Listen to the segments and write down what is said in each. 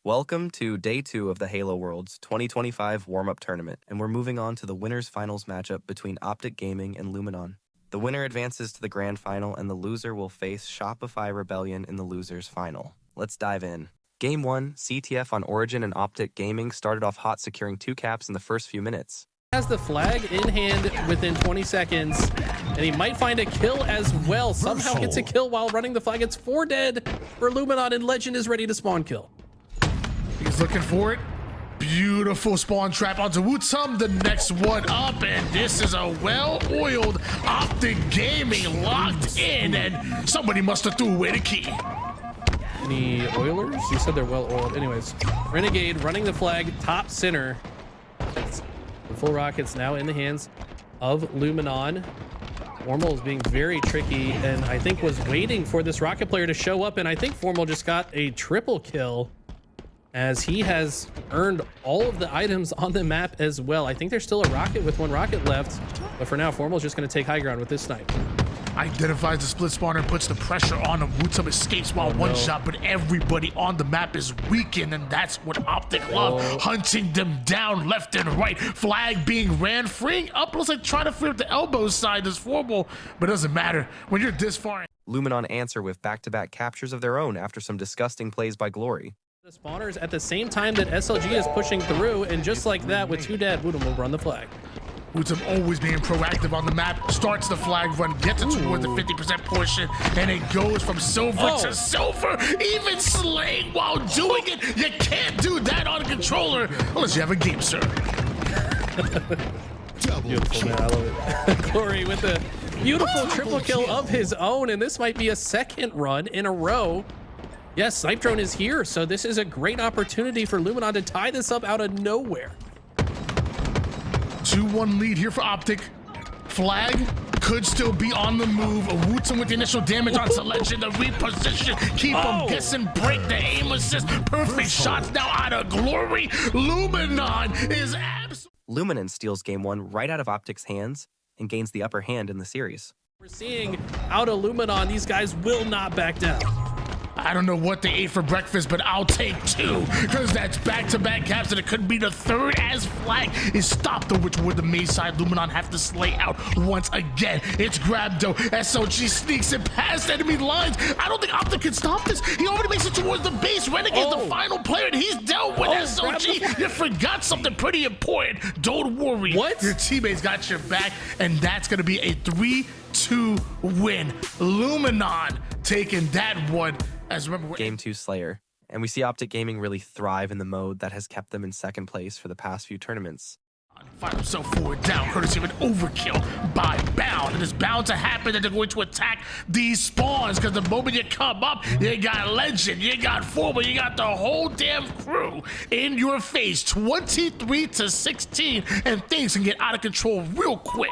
Welcome to Day 2 of the Halo Worlds 2025 Warmup Tournament, and we're moving on to the winners finals matchup between OpTic Gaming and Luminon. The winner advances to the grand final, and the loser will face Shopify Rebellion in the losers final. Let's dive in. Game 1, CTF on Origin and OpTic Gaming started off hot, securing 2 caps in the first few minutes. Has the flag in hand within 20 seconds, and he might find a kill as well. Somehow gets a kill while running the flag. It's 4 dead for Luminon, and Legend is ready to spawn kill. He's looking for it. Beautiful spawn trap onto Wootsum. The next one up, and this is a well-oiled OpTic Gaming locked in, and somebody must have threw away the key. Any Oilers? You said they're well-oiled. Anyways, Renegade running the flag top center. The full rockets now in the hands of Luminon. Formal is being very tricky, and I think was waiting for this rocket player to show up, and I think Formal just got a triple kill, as he has earned all of the items on the map as well. I think there's still a rocket with 1 rocket left, but for now, Formal is just going to take high ground with this snipe. Identifies the split spawner and puts the pressure on him. Wootsum escapes while one shot, but everybody on the map is weakened, and that's what OpTic love. Hunting them down left and right. Flag being ran, freeing up. Looks like trying to free up the elbow side is Formal, but it doesn't matter when you're this far. Luminon answer with back-to-back captures of their own after some disgusting plays by Glory. The spawners at the same time that SLG is pushing through, and just like that, with 2 dead, Wootsum will run the flag. Wootsum always being proactive on the map, starts the flag run, gets it towards the 50% portion, and it goes from silver to silver, even slaying while doing it. You can't do that on a controller unless you have a game server. Beautiful, man. I love it. Glory with a beautiful triple kill of his own, and this might be a second run in a row. Yes, Snipe Drone is here, so this is a great opportunity for Luminon to tie this up out of nowhere. 2-1 lead here for OpTic. Flag could still be on the move. Wootsum with the initial damage onto Legend. The reposition. Keep him guessing. Break the aim assist. Perfect shots now out of Glory. Luminon is absolutely... Luminon steals Game 1 right out of OpTic's hands and gains the upper hand in the series. We're seeing out of Luminon, these guys will not back down. I don't know what they ate for breakfast, but I'll take 2, because that's back-to-back caps, and it could be the 3rd as flag is stopped, which would the main side Luminon have to slay out once again. It's grabbed though. SLG sneaks it past enemy lines. I don't think OpTic can stop this. He already makes it towards the base. Renegade's the final player, and he's dealt with SLG. You forgot something pretty important. Don't worry. What? Your teammates got your back, and that's going to be a 3-2 win. Luminon taking that one. As remember, Game 2 Slayer, and we see OpTic Gaming really thrive in the mode that has kept them in second place for the past few tournaments. Find himself forward down, courtesy of an overkill by Bound. It is bound to happen that they're going to attack these spawns, because the moment you come up, you got Legend, you got Formal, you got the whole damn crew in your face. 23-16, and things can get out of control real quick.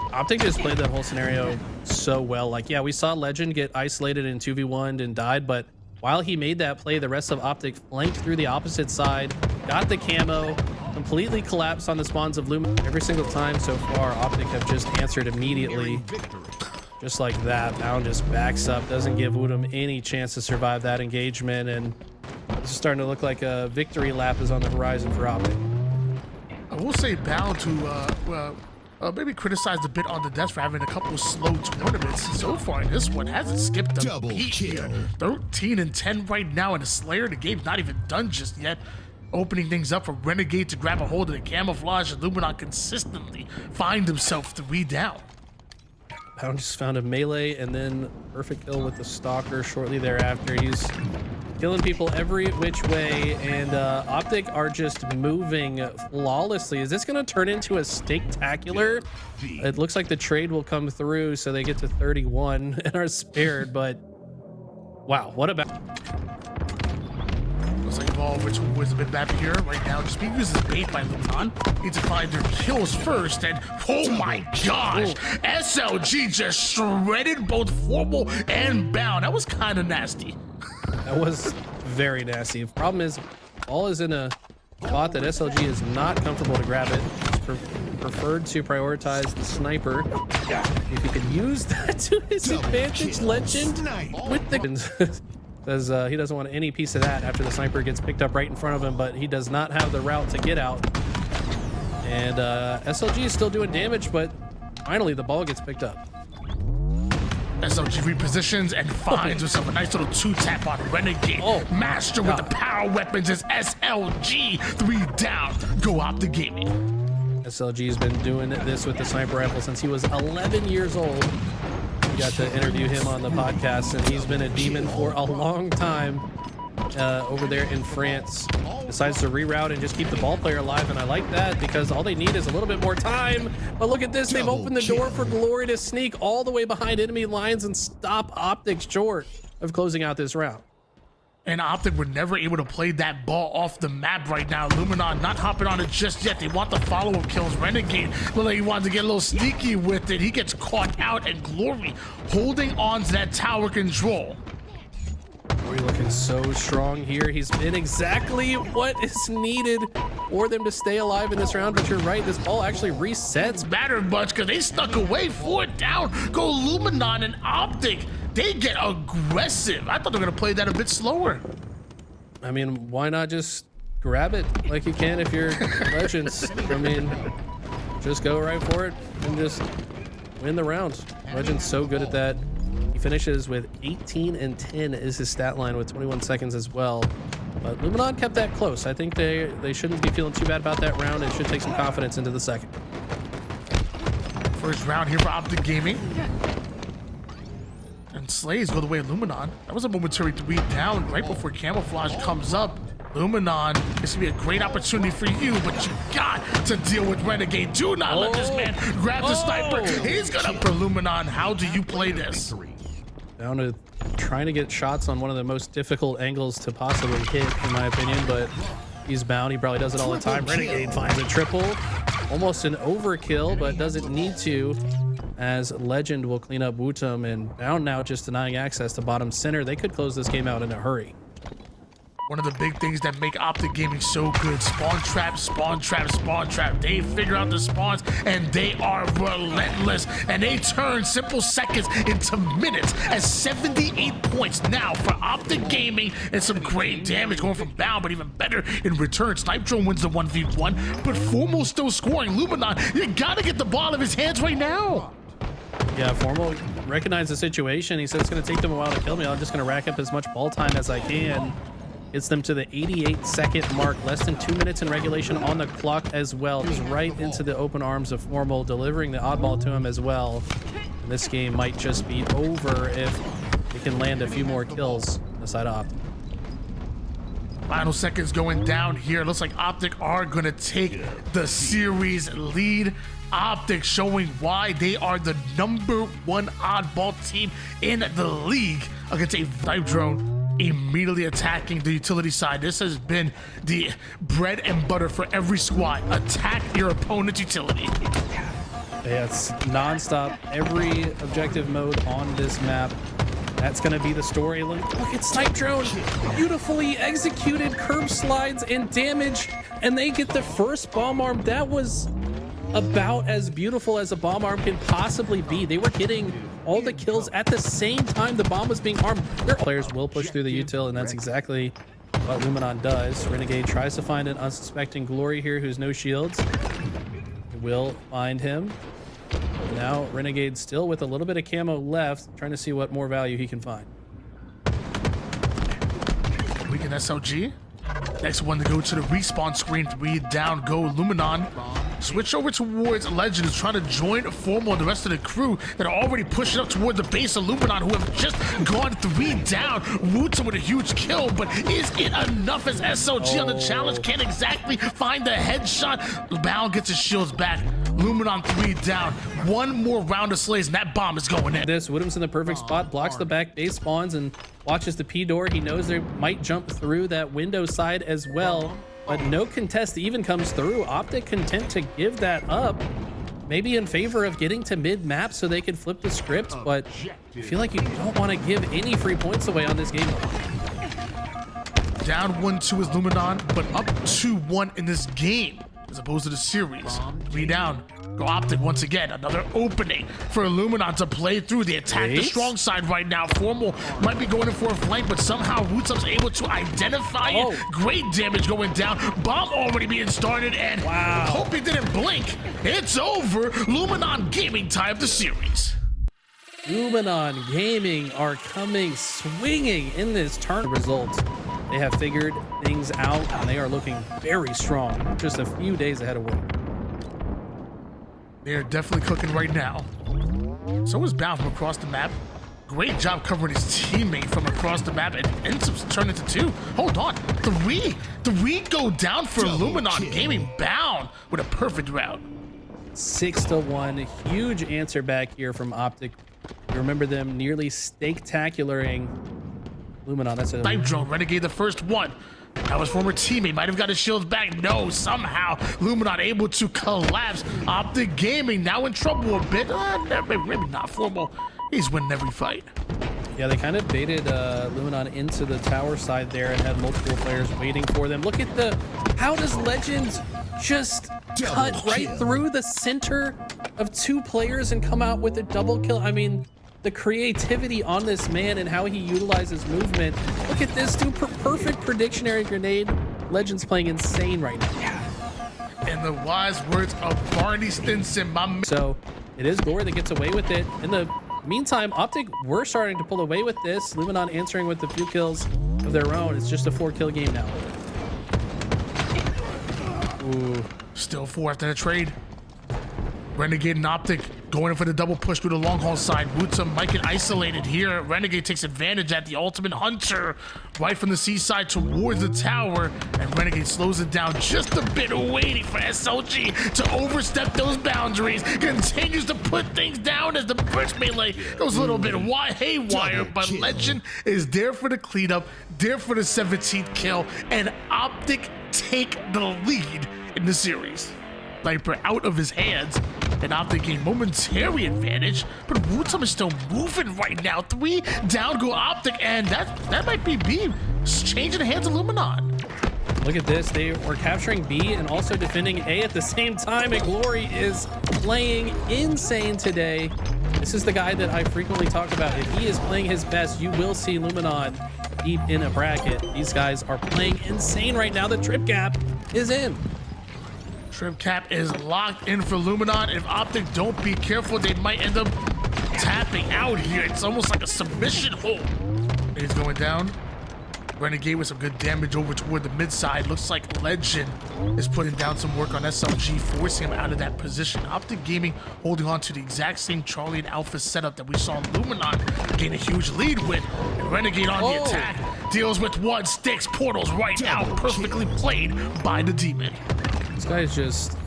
OpTic just played that whole scenario so well. Like, yeah, we saw Legend get isolated in 2v1 and died, but while he made that play, the rest of OpTic flanked through the opposite side, got the camo, completely collapsed on the spawns of Luminon. Every single time so far, OpTic have just answered immediately. Just like that, Bound just backs up, doesn't give Woodham any chance to survive that engagement, and it's starting to look like a victory lap is on the horizon for OpTic. I will say Bound to maybe criticized a bit on the desk for having a couple of slow tournaments so far in this one. Hasn't skipped a beat here. 13-10 right now in the Slayer. The game's not even done just yet. Opening things up for Renegade to grab a hold of the camouflage, and Luminon consistently find himself 3 down. Bound just found a melee and then perfect kill with the Stalker shortly thereafter. He's killing people every which way, and OpTic are just moving flawlessly. Is this going to turn into a steak-tacular? It looks like the trade will come through, so they get to 31 and are spared, but wow, what about... Looks like Evolve, which was a bit bad here right now. Just being used as bait by Luminon. Need to find their kills first, and oh my gosh, SLG just shredded both Formal and Bound. That was kind of nasty. That was very nasty. The problem is, ball is in a spot that SLG is not comfortable to grab it. Preferred to prioritize the sniper. If he could use that to his advantage, Legend with the... Says he doesn't want any piece of that after the sniper gets picked up right in front of him, but he does not have the route to get out. And SLG is still doing damage, but finally the ball gets picked up. SLG repositions and finds himself a nice little 2-tap on Renegade. Master with the power weapons is SLG. 3 down. Go OpTic Gaming. SLG's been doing this with the sniper rifle since he was 11 years old. We got to interview him on the podcast, and he's been a demon for a long time over there in France. Decides to reroute and just keep the ball player alive, and I like that because all they need is a little bit more time. But look at this, they've opened the door for Glory to sneak all the way behind enemy lines and stop OpTic short of closing out this round. And OpTic were never able to play that ball off the map right now. Luminon not hopping on it just yet. They want the follow-up kills. Renegade looked like he wanted to get a little sneaky with it. He gets caught out, and Glory holding on to that tower control. Glory looking so strong here. He's been exactly what is needed for them to stay alive in this round. But you're right, this ball actually resets. Mattered much because they stuck away. 4 down. Go Luminon and OpTic. They get aggressive. I thought they were going to play that a bit slower. I mean, why not just grab it like you can if you're Legends? I mean, just go right for it and just win the round. Legends so good at that. He finishes with 18 and 10 is his stat line with 21 seconds as well. But Luminon kept that close. I think they shouldn't be feeling too bad about that round. It should take some confidence into the second. First round here for OpTic Gaming. And Slays go the way of Luminon. That was a momentary 3 down right before Camouflage comes up. Luminon, this will be a great opportunity for you, but you got to deal with Renegade. Do not let this man grab the sniper. He's gonna for Luminon. How do you play this? Down to trying to get shots on one of the most difficult angles to possibly hit, in my opinion, but he's bound. He probably does it all the time. Renegade finds a triple. Almost an overkill, but doesn't need to, as Legend will clean up Wutum, and Bound now just denying access to bottom center. They could close this game out in a hurry. One of the big things that make OpTic Gaming so good, spawn trap, spawn trap, spawn trap. They figure out the spawns and they are relentless, and they turn simple seconds into minutes as 78 points now for OpTic Gaming, and some great damage going from Bound, but even better in return. Snipe Drone wins the 1v1, but Formal still scoring. Luminon, you gotta get the ball out of his hands right now. Yeah, Formal recognized the situation. He said it's going to take them a while to kill me. I'm just going to rack up as much ball time as I can. Gets them to the 88-second mark. Less than 2 minutes in regulation on the clock as well. He's right into the open arms of Formal, delivering the oddball to him as well. And this game might just be over if he can land a few more kills on the side of OpTic. Final seconds going down here. Looks like OpTic are going to take the series lead. OpTic showing why they are the #1 oddball team in the league against a Snipe Drone immediately attacking the utility side. This has been the bread and butter for every squad. Attack your opponent's utility. Yeah, it's non-stop, every objective mode on this map. That's going to be the story. Look at Snipe Drone, beautifully executed curb slides and damage, and they get the first bomb arm. That was about as beautiful as a bomb arm can possibly be. They were getting all the kills at the same time the bomb was being armed. Their players will push through the util, and that's exactly what Luminon does. Renegade tries to find an unsuspecting Glory here who's no shields. Will find him. Now Renegade still with a little bit of camo left, trying to see what more value he can find. Weaken SLG. Next one to go to the respawn screen. 3 down, go Luminon. Switch over towards Legend, who's trying to join Formal and the rest of the crew that are already pushing up toward the base of Luminon, who have just gone 3 down. Wutum with a huge kill, but is it enough as SLG on the challenge can't exactly find the headshot? Bound gets his shields back. Luminon 3 down. One more round of slays, and that bomb is going in. Wutum's in the perfect spot, blocks the back base spawns, and watches the P door. He knows they might jump through that window side as well. But no contest even comes through. OpTic content to give that up, maybe in favor of getting to mid-map so they can flip the script, but I feel like you don't want to give any free points away on this game. Down 1-2 is Luminon, but up 2-1 in this game. as opposed to the series. 3 down. Go OpTic once again. Another opening for Luminon to play through. They attack the strong side right now. Formal might be going in for a flank, but somehow Rootsup's able to identify it. Great damage going down. Bomb already being started, and hope he didn't blink. It's over. Luminon Gaming tie up the series. Luminon Gaming are coming swinging in this turn. Results. They have figured things out, and they are looking very strong. Just a few days ahead of work. They're definitely cooking right now. So is Bound from across the map. Great job covering his teammate from across the map, and ends up turning to 2. Hold on, 3 go down for Luminon Gaming. Bound with a perfect route. 6-1, huge answer back here from OpTic. You remember them nearly stake-tacularing Luminon. That's a Snipe drone, Renegade the first one. That was former teammate, might have got his shields back. No, somehow Luminon able to collapse. OpTic Gaming now in trouble a bit. Maybe not. Formal, he's winning every fight. Yeah, they kind of baited Luminon into the tower side there and had multiple players waiting for them. Look at how does Legends just cut right through the center of 2 players and come out with a double kill? I mean, the creativity on this man and how he utilizes movement. Look at this, dude. Perfect predictionary grenade. Legends playing insane right now. In the wise words of Barney Stinson, my man. So it is Glory that gets away with it. In the meantime, OpTic, we're starting to pull away with this. Luminon answering with a few kills of their own. It's just a 4-kill game now. Ooh. Still 4 after the trade. Renegade and OpTic going in for the double push through the long haul side. Wootsum might get isolated here. Renegade takes advantage at the ultimate hunter right from the seaside towards the tower, and Renegade slows it down just a bit, waiting for SLG to overstep those boundaries. Continues to put things down as the burst melee goes a little bit haywire, but Legend is there for the cleanup, there for the 17th kill, and OpTic take the lead in the series. Sniper out of his hands, and OpTic gain momentary advantage, but Wootsum is still moving right now. 3 down go OpTic, and that might be B changing the hands of Luminon. Look at this. They were capturing B and also defending A at the same time, and Glory is playing insane today. This is the guy that I frequently talk about. If he is playing his best, you will see Luminon deep in a bracket. These guys are playing insane right now. The trip cap is in. Trip cap is locked in for Luminon. If OpTic don't be careful, they might end up tapping out here. It's almost like a submission hold. He's going down. Renegade with some good damage over toward the mid side. Looks like Legend is putting down some work on SLG, forcing him out of that position. OpTic Gaming holding on to the exact same Charlie and Alpha setup that we saw Luminon gain a huge lead with. And Renegade on the attack deals with 1, sticks portals right now, perfectly played by the Demon. This guy is just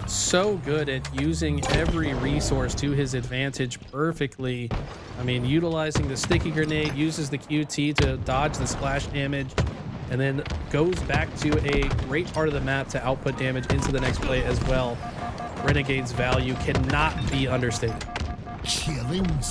so good at using every resource to his advantage perfectly. I mean, utilizing the sticky grenade, uses the QT to dodge the splash damage, and then goes back to a great part of the map to output damage into the next play as well. Renegade's value cannot be understated.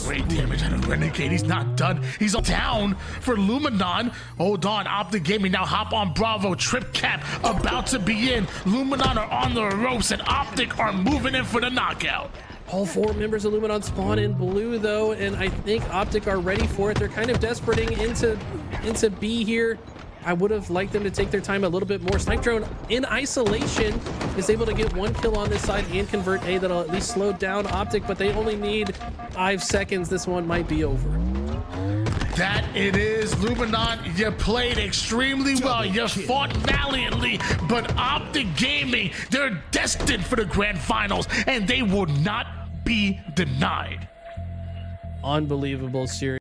Great damage out of Renegade. He's not done. He's down for Luminon. Hold on. OpTic Gaming now hop on Bravo. Trip cap about to be in. Luminon are on the ropes, and OpTic are moving in for the knockout. All 4 members of Luminon spawn in blue, though, and I think OpTic are ready for it. They're kind of desperating into B here. I would have liked them to take their time a little bit more. Snipe drone in isolation is able to get 1 kill on this side and convert A. That'll at least slow down OpTic, but they only need 5 seconds. This one might be over. That it is. Luminon, you played extremely well. You fought valiantly, but OpTic Gaming, they're destined for the grand finals, and they will not be denied. Unbelievable series.